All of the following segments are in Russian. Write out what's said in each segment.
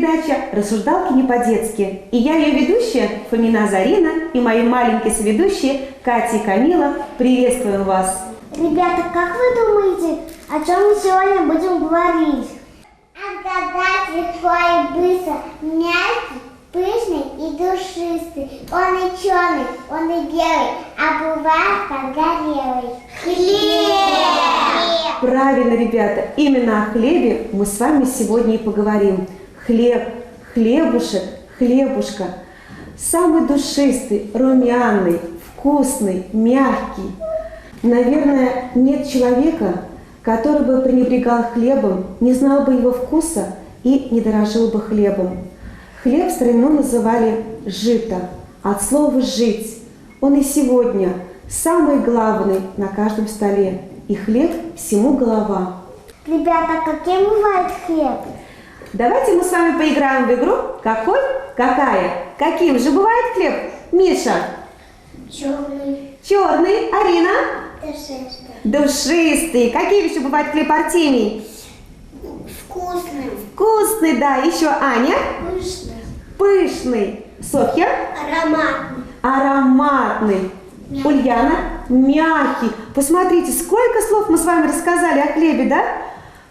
передача «Рассуждалки не по-детски». И я ее ведущая Фомина Зарина и мои маленькие соведущие Катя и Камила. Приветствуем вас! Ребята, как вы думаете, о чем мы сегодня будем говорить? Отгадать легко и быстро. Мягкий, пышный и душистый. Он и черный, он и белый, а бывает подгорелый. Хлеб! Правильно, ребята, именно о хлебе мы с вами сегодня и поговорим. Хлеб, хлебушек, хлебушка. Самый душистый, румяный, вкусный, мягкий. Наверное, нет человека, который бы пренебрегал хлебом, не знал бы его вкуса и не дорожил бы хлебом. Хлеб в старину называли жито, от слова «жить». Он и сегодня самый главный на каждом столе. И хлеб всему голова. Ребята, каким бывает хлеб? Давайте мы с вами поиграем в игру «Какой? Какая?». Каким же бывает хлеб, Миша? Черный. Черный. Арина? Душистый. Душистый. Каким еще бывает хлеб, Артемий? Вкусный. Вкусный, да. Еще Аня? Пышный. Пышный. Софья? Ароматный. Ароматный. Мягкий. Ульяна? Мягкий. Посмотрите, сколько слов мы с вами рассказали о хлебе, да?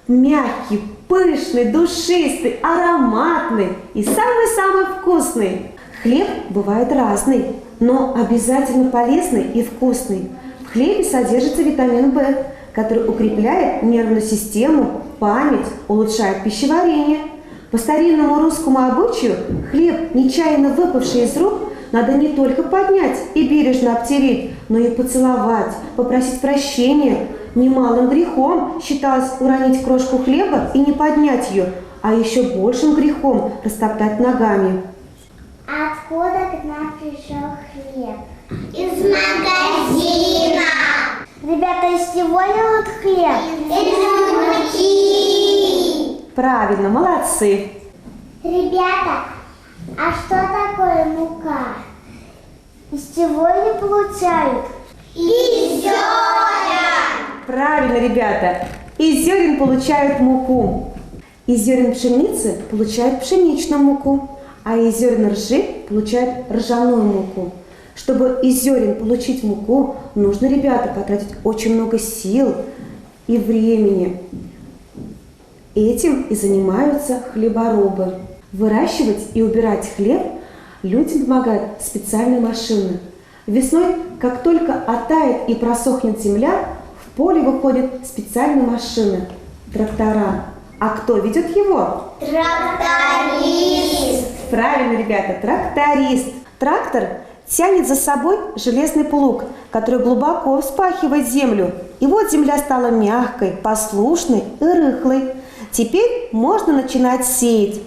Мягкий, пышный, душистый, ароматный и самый-самый вкусный. Хлеб бывает разный, но обязательно полезный и вкусный. В хлебе содержится витамин В, который укрепляет нервную систему, память, улучшает пищеварение. По старинному русскому обычаю хлеб, нечаянно выпавший из рук, надо не только поднять и бережно обтереть, но и поцеловать, попросить прощения. Немалым грехом считалось уронить крошку хлеба и не поднять ее, а еще большим грехом растоптать ногами. Откуда к нам пришел хлеб? Из магазина. Ребята, из чего делают хлеб? Из муки. Правильно, молодцы. Ребята, а что такое мука? Из чего ее получают? Из зерен. Правильно, ребята. Из зерен получают муку. Из зерен пшеницы получают пшеничную муку, а из зерен ржи получают ржаную муку. Чтобы из зерен получить муку, нужно, ребята, потратить очень много сил и времени. Этим и занимаются хлеборобы. Выращивать и убирать хлеб людям помогают специальные машины. Весной, как только оттает и просохнет земля, в поле выходят специальные машины – трактора. А кто ведет его? Тракторист. Правильно, ребята, тракторист. Трактор тянет за собой железный плуг, который глубоко вспахивает землю. И вот земля стала мягкой, послушной и рыхлой. Теперь можно начинать сеять.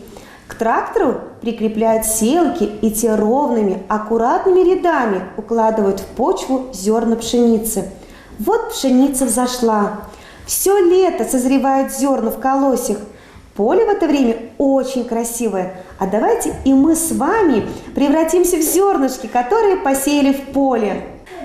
К трактору прикрепляют сеялки, и те ровными, аккуратными рядами укладывают в почву зерна пшеницы. Вот пшеница взошла. Все лето созревают зерна в колосьях. Поле в это время очень красивое. А давайте и мы с вами превратимся в зернышки, которые посеяли в поле.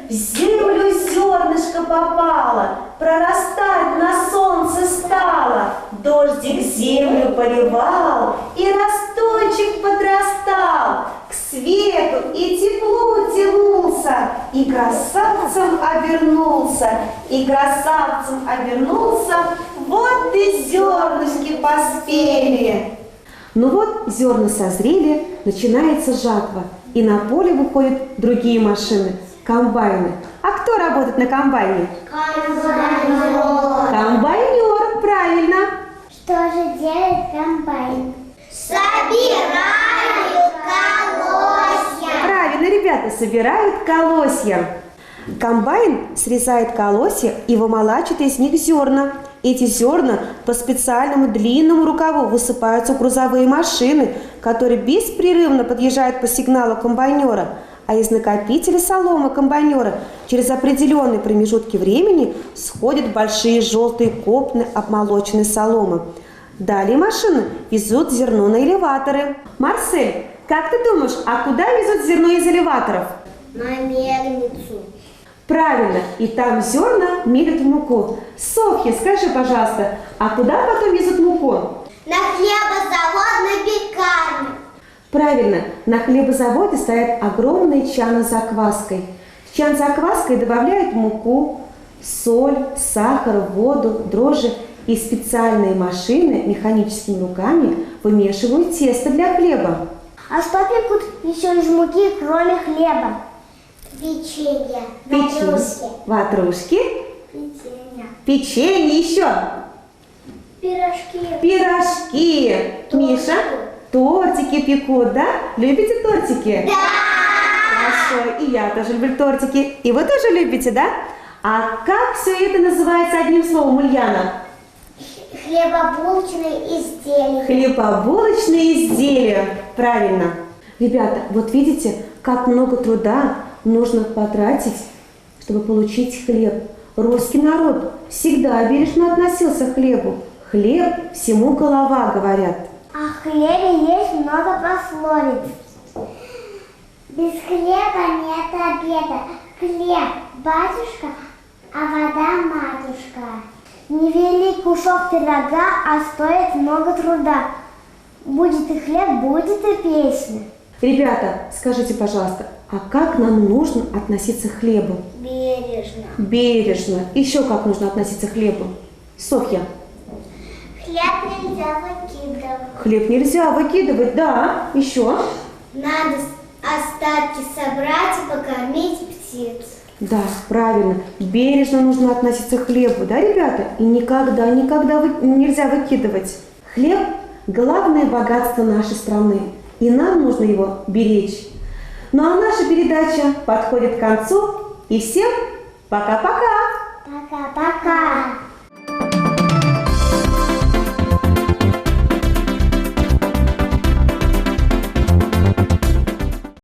В землю зернышко попало, прорастать на солнце стало. Дождик землю поливал, и росточек подрастал. К свету и теплу тянулся, и красавцем обернулся. И красавцем обернулся, вот и зернышки поспели. Ну вот, зерна созрели, начинается жатва, и на поле выходят другие машины. Комбайны. А кто работает на комбайне? Комбайнер. Комбайнер, правильно. Что же делает комбайн? Собирают колосья. Правильно, ребята, собирают колосья. Комбайн срезает колосья и вымолачивает из них зерна. Эти зерна по специальному длинному рукаву высыпаются в грузовые машины, которые беспрерывно подъезжают по сигналу комбайнера. А из накопителя соломы комбайнера через определенные промежутки времени сходят большие желтые копны обмолоченной соломы. Далее машины везут зерно на элеваторы. Марсель, как ты думаешь, а куда везут зерно из элеваторов? На мельницу. Правильно, и там зерна мелят в муку. Софья, скажи, пожалуйста, а куда потом везут муку? На хлебозавод, на пекарню. Правильно, на хлебозаводе стоят огромные чаны с закваской. В чан с закваской добавляют муку, соль, сахар, воду, дрожжи, и специальные машины механическими руками вымешивают тесто для хлеба. А что пекут еще из муки, кроме хлеба? Печенье, ватрушки. Ватрушки. Печенье. Печенье еще. Пирожки. Пирожки. Тортики. Миша, тортики пекут, да? Любите тортики? Да! Хорошо, и я тоже люблю тортики. И вы тоже любите, да? А как все это называется одним словом, Ульяна? Хлебобулочные изделия. Хлебобулочные изделия. Правильно. Ребята, вот видите, как много труда нужно потратить, чтобы получить хлеб. Русский народ всегда бережно относился к хлебу. Хлеб всему голова, говорят. О хлебе есть много пословиц. Без хлеба нет обеда. Хлеб – батюшка, а вода – матушка. Невелик кусок пирога, а стоит много труда. Будет и хлеб, будет и песня. Ребята, скажите, пожалуйста, а как нам нужно относиться к хлебу? Бережно. Бережно. Еще как нужно относиться к хлебу? Софья. Хлеб нельзя выкидывать. Хлеб нельзя выкидывать, да. Еще? Надо остатки собрать и покормить птиц. Да, правильно. Бережно нужно относиться к хлебу, да, ребята? И никогда нельзя выкидывать. Хлеб – главное богатство нашей страны, и нам нужно его беречь. Ну а наша передача подходит к концу, и всем пока-пока! Пока-пока!